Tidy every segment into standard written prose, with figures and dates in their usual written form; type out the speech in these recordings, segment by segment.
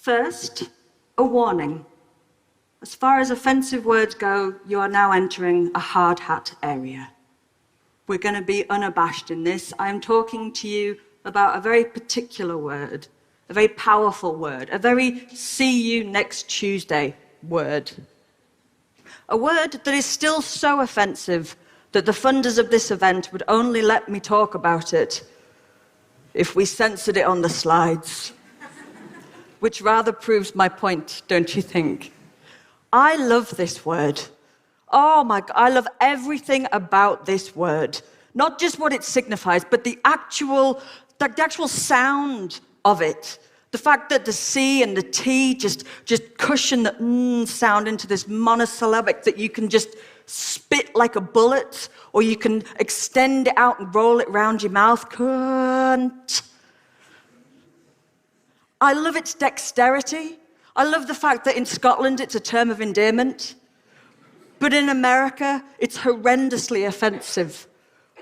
First, a warning. As far as offensive words go, you are now entering a hard hat area. We're going to be unabashed in this. I'm talking to you about a very particular word, a very powerful word, a very see you next Tuesday word. A word that is still so offensive that the funders of this event would only let me talk about it if we censored it on the slides. Which rather proves my point, don't you think? I love this word. Oh my God, I love everything about this word. Not just what it signifies, but the actual sound of it. The fact that the C and the T just cushion the sound into this monosyllabic that you can just spit like a bullet, or you can extend it out and roll it around your mouth. Cunt. I love its dexterity. I love the fact that in Scotland it's a term of endearment. But in America, it's horrendously offensive.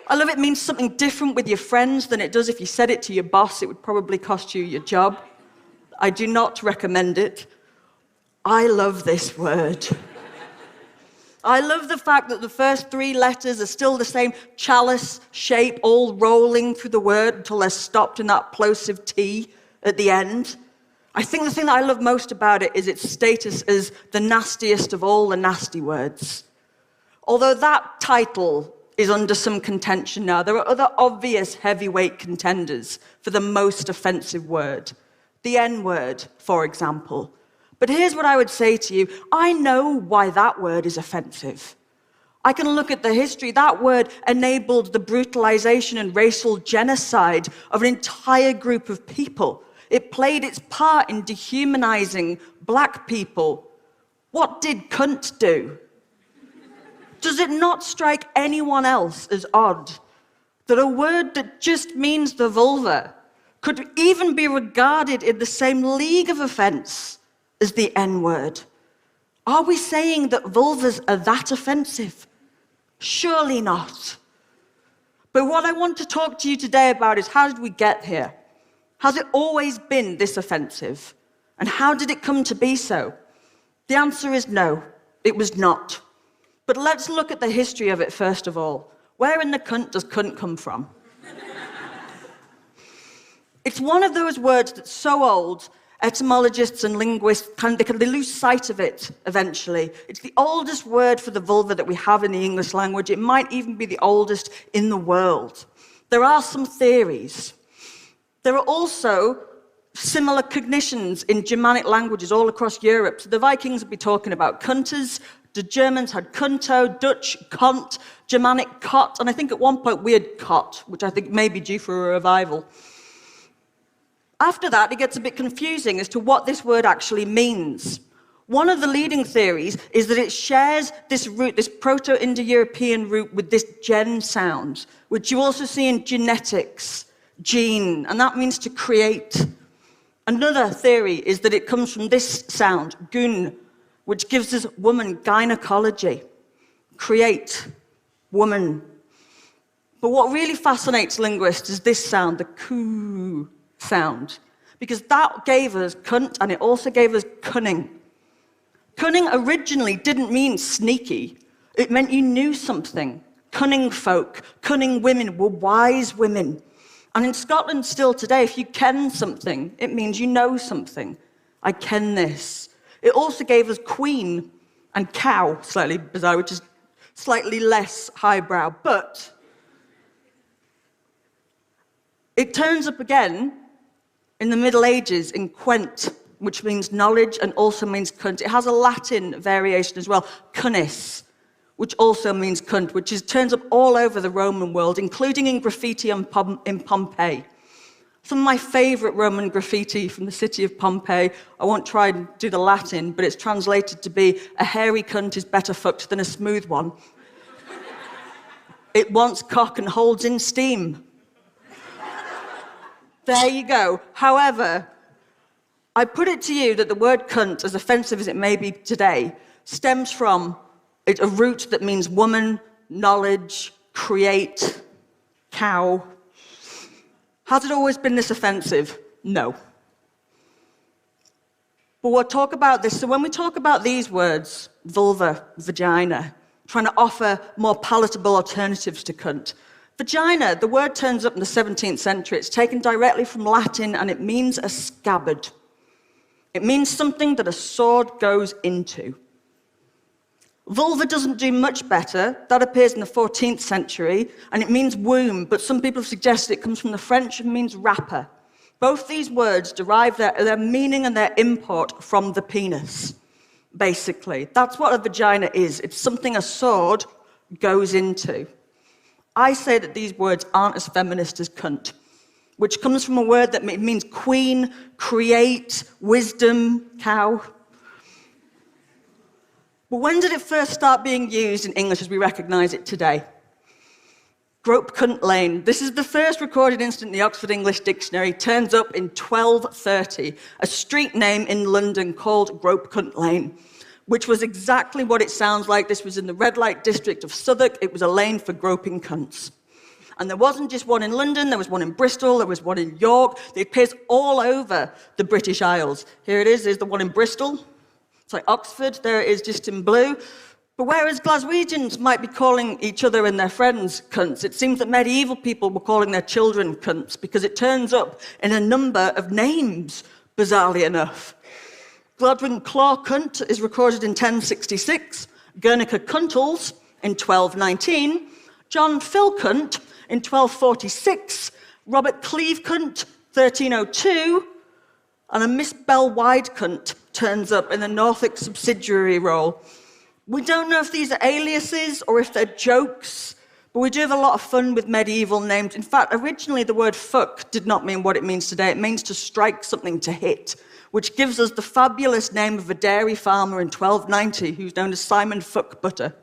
I love it means something different with your friends than it does if you said it to your boss. It would probably cost you your job. I do not recommend it. I love this word. I love the fact that the first three letters are still the same chalice shape, all rolling through the word until they're stopped in that plosive T at the end. I think the thing that I love most about it is its status as the nastiest of all the nasty words. Although that title is under some contention now, there are other obvious heavyweight contenders for the most offensive word. The N-word, for example. But here's what I would say to you. I know why that word is offensive. I can look at the history. That word enabled the brutalization and racial genocide of an entire group of people. It played its part in dehumanizing black people. What did cunt do? Does it not strike anyone else as odd that a word that just means the vulva could even be regarded in the same league of offense as the N-word? Are we saying that vulvas are that offensive? Surely not. But what I want to talk to you today about is, how did we get here? Has it always been this offensive? And how did it come to be so? The answer is no, it was not. But let's look at the history of it first of all. Where in the cunt does cunt come from? It's one of those words that's so old, etymologists and linguists, they lose sight of it eventually. It's the oldest word for the vulva that we have in the English language. It might even be the oldest in the world. There are some theories. There are also similar cognitions in Germanic languages all across Europe. So the Vikings would be talking about cunters, the Germans had kunto, Dutch kont, Germanic kot, and I think at one point we had kot, which I think may be due for a revival. After that, it gets a bit confusing as to what this word actually means. One of the leading theories is that it shares this root, this Proto-Indo-European root, with this gen sound, which you also see in genetics. Gene, and that means to create. Another theory is that it comes from this sound, gun, which gives us woman, gynecology. Create, woman. But what really fascinates linguists is this sound, the coo sound, because that gave us cunt and it also gave us cunning. Cunning originally didn't mean sneaky, it meant you knew something. Cunning folk, cunning women were wise women. And in Scotland still today, if you ken something, it means you know something. I ken this. It also gave us queen and cow, slightly bizarre, which is slightly less highbrow. But it turns up again in the Middle Ages in quent, which means knowledge and also means cunt. It has a Latin variation as well, cunnis, which also means cunt, which turns up all over the Roman world, including in graffiti in Pompeii. Some of my favorite Roman graffiti from the city of Pompeii, I won't try and do the Latin, but it's translated to be, a hairy cunt is better fucked than a smooth one. It wants cock and holds in steam. There you go. However, I put it to you that the word cunt, as offensive as it may be today, stems from a root that means woman, knowledge, create, cow. Has it always been this offensive? No. But we'll talk about this. So when we talk about these words, vulva, vagina, trying to offer more palatable alternatives to cunt, vagina, the word turns up in the 17th century. It's taken directly from Latin, and it means a scabbard. It means something that a sword goes into. Vulva doesn't do much better. That appears in the 14th century, and it means womb, but some people have suggested it comes from the French and means wrapper. Both these words derive their meaning and their import from the penis, basically. That's what a vagina is. It's something a sword goes into. I say that these words aren't as feminist as cunt, which comes from a word that means queen, create, wisdom, cow. But when did it first start being used in English as we recognize it today? Grope Cunt Lane. This is the first recorded incident in the Oxford English Dictionary. Turns up in 1230, a street name in London called Grope Cunt Lane, which was exactly what it sounds like. This was in the red light district of Southwark. It was a lane for groping cunts. And there wasn't just one in London, there was one in Bristol, there was one in York. It appears all over the British Isles. Here it is, there's the one in Bristol. It's like Oxford, there it is just in blue. But whereas Glaswegians might be calling each other and their friends cunts, it seems that medieval people were calling their children cunts because it turns up in a number of names, bizarrely enough. Gladwin Claw Cunt is recorded in 1066, Guernica Cuntles in 1219, John Phil Cunt in 1246, Robert Cleve Cunt, 1302, and a Miss Bell Wide Cunt turns up in the Norfolk subsidiary role. We don't know if these are aliases or if they're jokes, but we do have a lot of fun with medieval names. In fact, originally the word fuck did not mean what it means today. It means to strike something, to hit, which gives us the fabulous name of a dairy farmer in 1290 who's known as Simon Fuckbutter.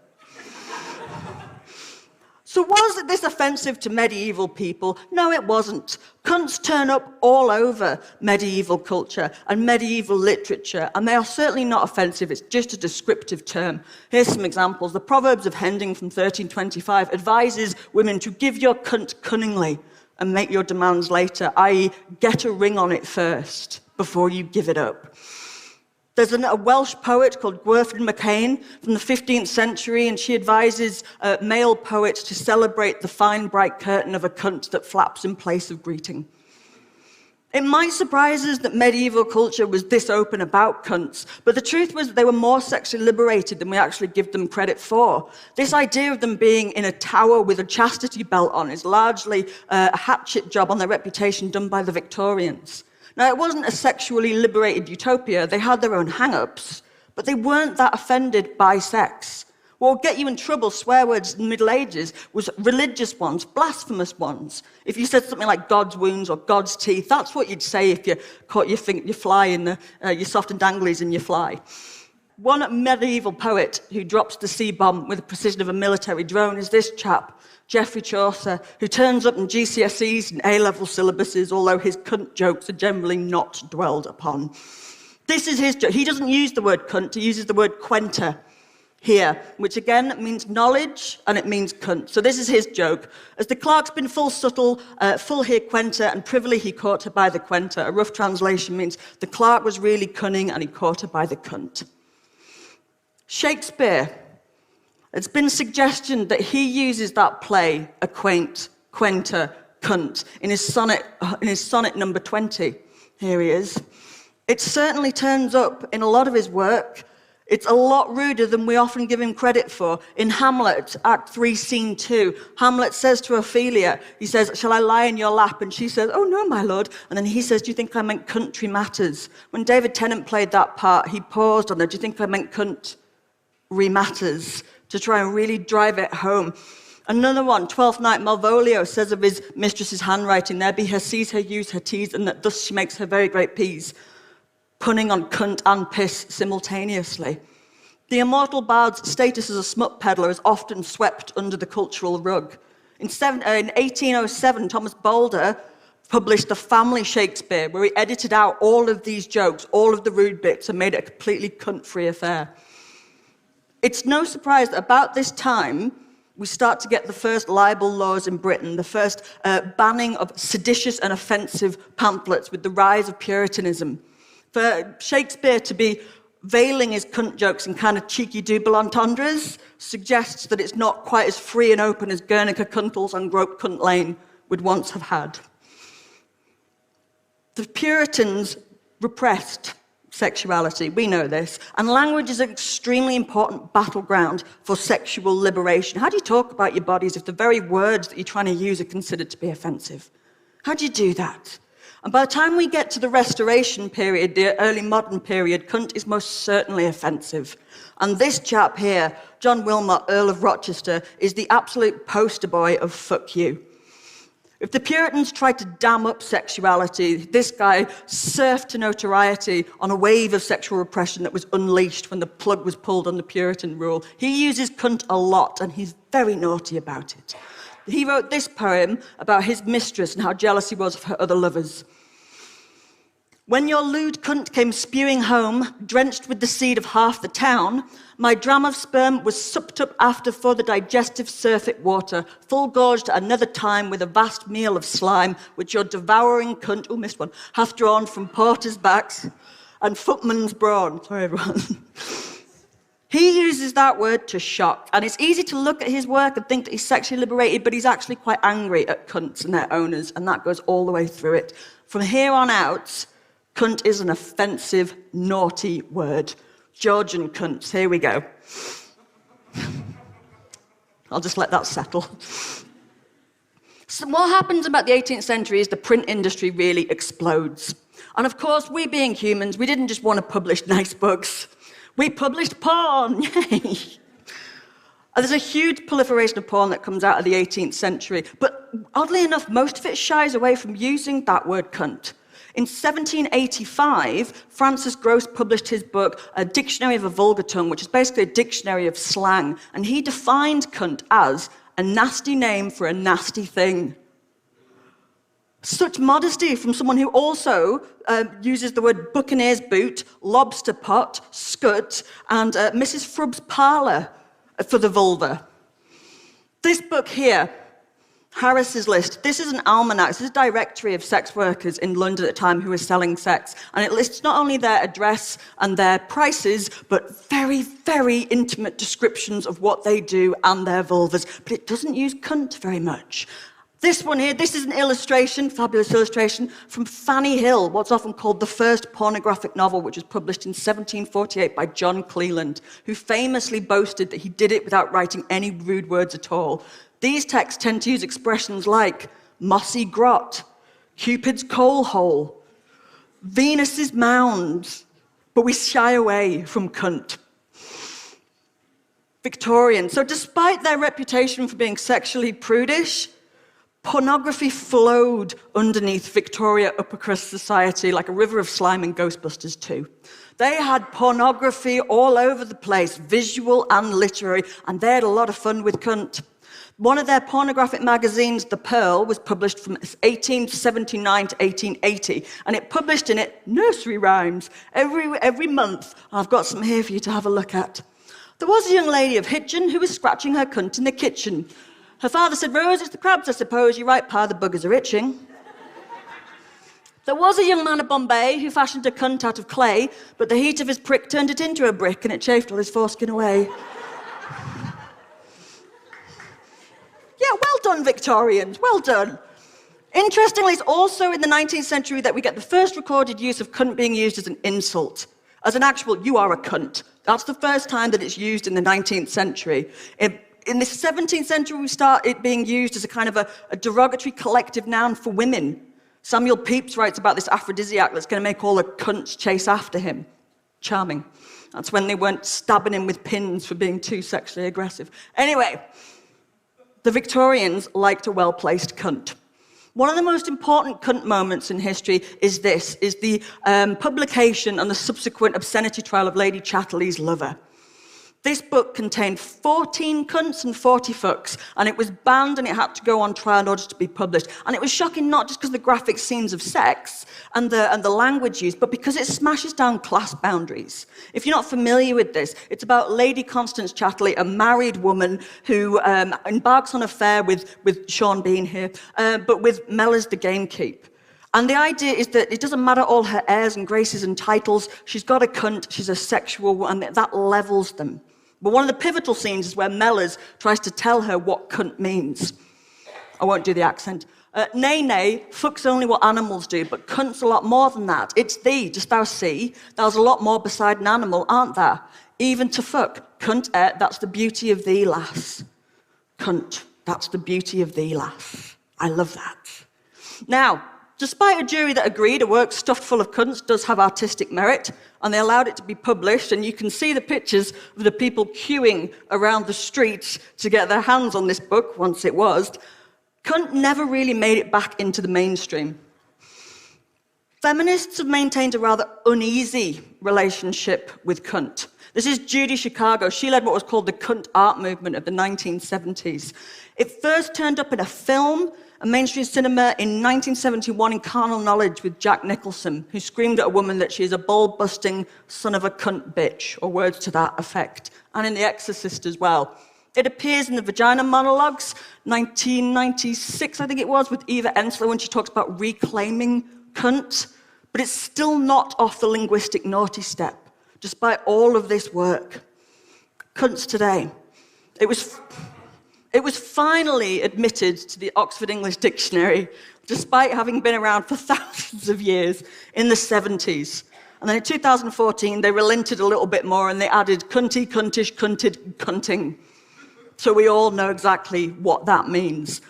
So was this offensive to medieval people? No, it wasn't. Cunts turn up all over medieval culture and medieval literature, and they are certainly not offensive. It's just a descriptive term. Here's some examples. The Proverbs of Hending from 1325 advises women to give your cunt cunningly and make your demands later, i.e., get a ring on it first before you give it up. There's a Welsh poet called Gwerfyn MacHain from the 15th century, and she advises male poets to celebrate the fine, bright curtain of a cunt that flaps in place of greeting. It might surprise us that medieval culture was this open about cunts, but the truth was that they were more sexually liberated than we actually give them credit for. This idea of them being in a tower with a chastity belt on is largely a hatchet job on their reputation done by the Victorians. Now, it wasn't a sexually liberated utopia. They had their own hang-ups, but they weren't that offended by sex. What would get you in trouble, swear words in the Middle Ages, was religious ones, blasphemous ones. If you said something like God's wounds or God's teeth, that's what you'd say if you caught your fly in your soft and danglies in your fly. One medieval poet who drops the C-bomb with the precision of a military drone is this chap, Geoffrey Chaucer, who turns up in GCSEs and A-level syllabuses, although his cunt jokes are generally not dwelled upon. This is his joke. He doesn't use the word cunt, he uses the word quenter here, which again means knowledge and it means cunt. So this is his joke. As the clerk's been full subtle, full here quenter, and privily he caught her by the quenter. A rough translation means the clerk was really cunning and he caught her by the cunt. Shakespeare. It's been suggested that he uses that play, acquaint, quenter, cunt, in his sonnet number 20. Here he is. It certainly turns up in a lot of his work. It's a lot ruder than we often give him credit for. In Hamlet, Act 3, Scene 2, Hamlet says to Ophelia, he says, "Shall I lie in your lap?" And she says, "Oh no, my lord." And then he says, "Do you think I meant country matters?" When David Tennant played that part, he paused on there, "Do you think I meant country matters?" to try and really drive it home. Another one, Twelfth Night, Malvolio says of his mistress's handwriting, "There be her C's, her U's, her T's, and that thus she makes her very great P's," punning on cunt and piss simultaneously. The immortal bard's status as a smut peddler is often swept under the cultural rug. In 1807, Thomas Boulder published The Family Shakespeare, where he edited out all of these jokes, all of the rude bits, and made it a completely cunt-free affair. It's no surprise that about this time, we start to get the first libel laws in Britain, the first banning of seditious and offensive pamphlets with the rise of Puritanism. For Shakespeare to be veiling his cunt jokes in kind of cheeky double entendres suggests that it's not quite as free and open as Guernica Cuntles and Grope Cunt Lane would once have had. The Puritans repressed sexuality, we know this, and language is an extremely important battleground for sexual liberation. How do you talk about your bodies if the very words that you're trying to use are considered to be offensive? How do you do that? And by the time we get to the Restoration period, the early modern period, cunt is most certainly offensive. And this chap here, John Wilmot, Earl of Rochester, is the absolute poster boy of fuck you. If the Puritans tried to dam up sexuality, this guy surfed to notoriety on a wave of sexual repression that was unleashed when the plug was pulled on the Puritan rule. He uses cunt a lot, and he's very naughty about it. He wrote this poem about his mistress and how jealous he was of her other lovers. When your lewd cunt came spewing home, drenched with the seed of half the town, my dram of sperm was supped up after for the digestive surfeit water, full gorged at another time with a vast meal of slime, which your devouring cunt, oh, missed one, hath drawn from porters' backs and footmen's brawn. Sorry, everyone. He uses that word to shock, and it's easy to look at his work and think that he's sexually liberated, but he's actually quite angry at cunts and their owners, and that goes all the way through it. From here on out, cunt is an offensive, naughty word. Georgian cunts, here we go. I'll just let that settle. So what happens about the 18th century is the print industry really explodes. And of course, we being humans, we didn't just want to publish nice books. We published porn, yay! There's a huge proliferation of porn that comes out of the 18th century, but oddly enough, most of it shies away from using that word cunt. In 1785, Francis Gross published his book, A Dictionary of a Vulgar Tongue, which is basically a dictionary of slang, and he defined cunt as a nasty name for a nasty thing. Such modesty from someone who also uses the word buccaneer's boot, lobster pot, scut, and Mrs. Frubb's parlour for the vulva. This book here, Harris's List, this is an almanac, this is a directory of sex workers in London at the time who were selling sex, and it lists not only their address and their prices, but very, very intimate descriptions of what they do and their vulvas, but it doesn't use cunt very much. This one here, this is an illustration, fabulous illustration, from Fanny Hill, what's often called the first pornographic novel, which was published in 1748 by John Cleland, who famously boasted that he did it without writing any rude words at all. These texts tend to use expressions like mossy grot, Cupid's coal hole, Venus's mound, but we shy away from cunt. Victorian. So despite their reputation for being sexually prudish, pornography flowed underneath Victoria upper crust society like a river of slime in Ghostbusters 2. They had pornography all over the place, visual and literary, and they had a lot of fun with cunt. One of their pornographic magazines, The Pearl, was published from 1879 to 1880, and it published in it nursery rhymes every month. I've got some here for you to have a look at. There was a young lady of Hitchin who was scratching her cunt in the kitchen. Her father said, "Rose, it's the crabs, I suppose. You're right, Pa, the buggers are itching." There was a young man of Bombay who fashioned a cunt out of clay, but the heat of his prick turned it into a brick and it chafed all his foreskin away. Yeah, well done, Victorians, well done. Interestingly, it's also in the 19th century that we get the first recorded use of cunt being used as an insult, as an actual, you are a cunt. That's the first time that it's used in the 19th century. In the 17th century, we start it being used as a kind of a derogatory collective noun for women. Samuel Pepys writes about this aphrodisiac that's going to make all the cunts chase after him. Charming. That's when they weren't stabbing him with pins for being too sexually aggressive. Anyway, the Victorians liked a well-placed cunt. One of the most important cunt moments in history is the publication and the subsequent obscenity trial of Lady Chatterley's lover. This book contained 14 cunts and 40 fucks, and it was banned and it had to go on trial in order to be published. And it was shocking not just because of the graphic scenes of sex and the language used, but because it smashes down class boundaries. If you're not familiar with this, it's about Lady Constance Chatterley, a married woman who embarks on an affair with Sean Bean here, but with Mellors the gamekeep. And the idea is that it doesn't matter all her airs and graces and titles. She's got a cunt, she's a sexual, and that levels them. But one of the pivotal scenes is where Mellors tries to tell her what cunt means. I won't do the accent. Nay, fuck's only what animals do, but cunt's a lot more than that. It's thee, dost thou see? There's a lot more beside an animal, aren't there? Even to fuck. Cunt, that's the beauty of thee, lass. Cunt, that's the beauty of thee, lass. I love that. Now, despite a jury that agreed a work stuffed full of cunts does have artistic merit, and they allowed it to be published, and you can see the pictures of the people queuing around the streets to get their hands on this book once it was, cunt never really made it back into the mainstream. Feminists have maintained a rather uneasy relationship with cunt. This is Judy Chicago. She led what was called the cunt art movement of the 1970s. It first turned up in a film, a mainstream cinema, in 1971 in Carnal Knowledge with Jack Nicholson, who screamed at a woman that she is a ball-busting son of a cunt bitch, or words to that effect, and in The Exorcist as well. It appears in the Vagina Monologues, 1996, I think it was, with Eva Ensler when she talks about reclaiming cunt, but it's still not off the linguistic naughty step, despite all of this work. Cunts today. It was finally admitted to the Oxford English Dictionary, despite having been around for thousands of years, in the 70s. And then in 2014, they relented a little bit more and they added cunty, cuntish, cunted, cunting. So we all know exactly what that means.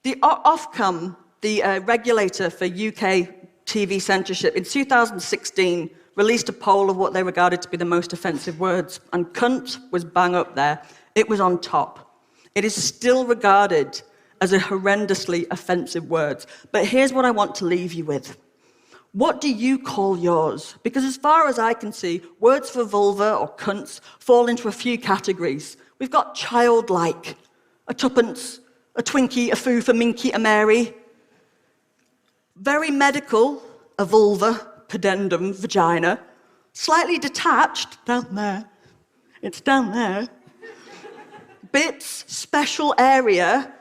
The Ofcom, the regulator for UK TV censorship, in 2016 released a poll of what they regarded to be the most offensive words, and cunt was bang up there. It was on top. It is still regarded as a horrendously offensive word. But here's what I want to leave you with. What do you call yours? Because as far as I can see, words for vulva or cunts fall into a few categories. We've got childlike, a tuppence, a Twinkie, a foof, a minky, a Mary. Very medical, a vulva, pudendum, vagina. Slightly detached, down there. It's down there. Bits, special area.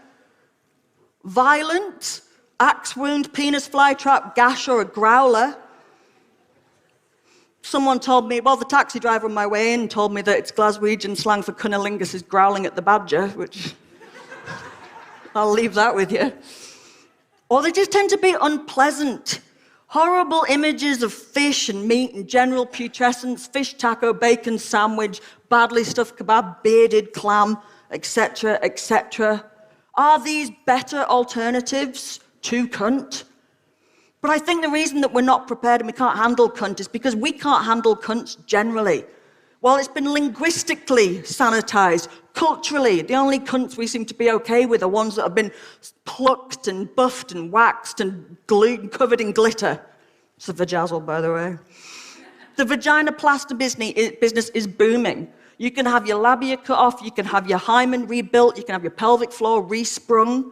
Violent, axe wound, penis flytrap, gash, or a growler. Someone told me, well, the taxi driver on my way in told me that it's Glaswegian slang for cunnilingus is growling at the badger, which I'll leave that with you. Or they just tend to be unpleasant. Horrible images of fish and meat and general putrescence, fish taco, bacon sandwich, badly stuffed kebab, bearded clam, etc., etc. Are these better alternatives to cunt? But I think the reason that we're not prepared and we can't handle cunt is because we can't handle cunts generally. While it's been linguistically sanitized, culturally, the only cunts we seem to be okay with are ones that have been plucked and buffed and waxed and glued, covered in glitter. It's a vajazzle, by the way. The vagina-plaster business is booming. You can have your labia cut off, you can have your hymen rebuilt, you can have your pelvic floor resprung.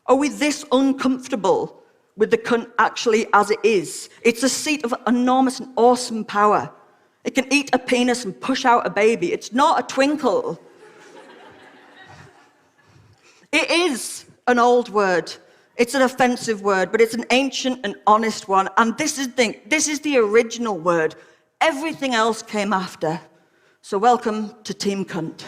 Are we this uncomfortable with the cunt actually as it is? It's a seat of enormous and awesome power. It can eat a penis and push out a baby. It's not a twinkle. It is an old word. It's an offensive word, but it's an ancient and honest one. And this is the original word. Everything else came after. So welcome to Team Cunt.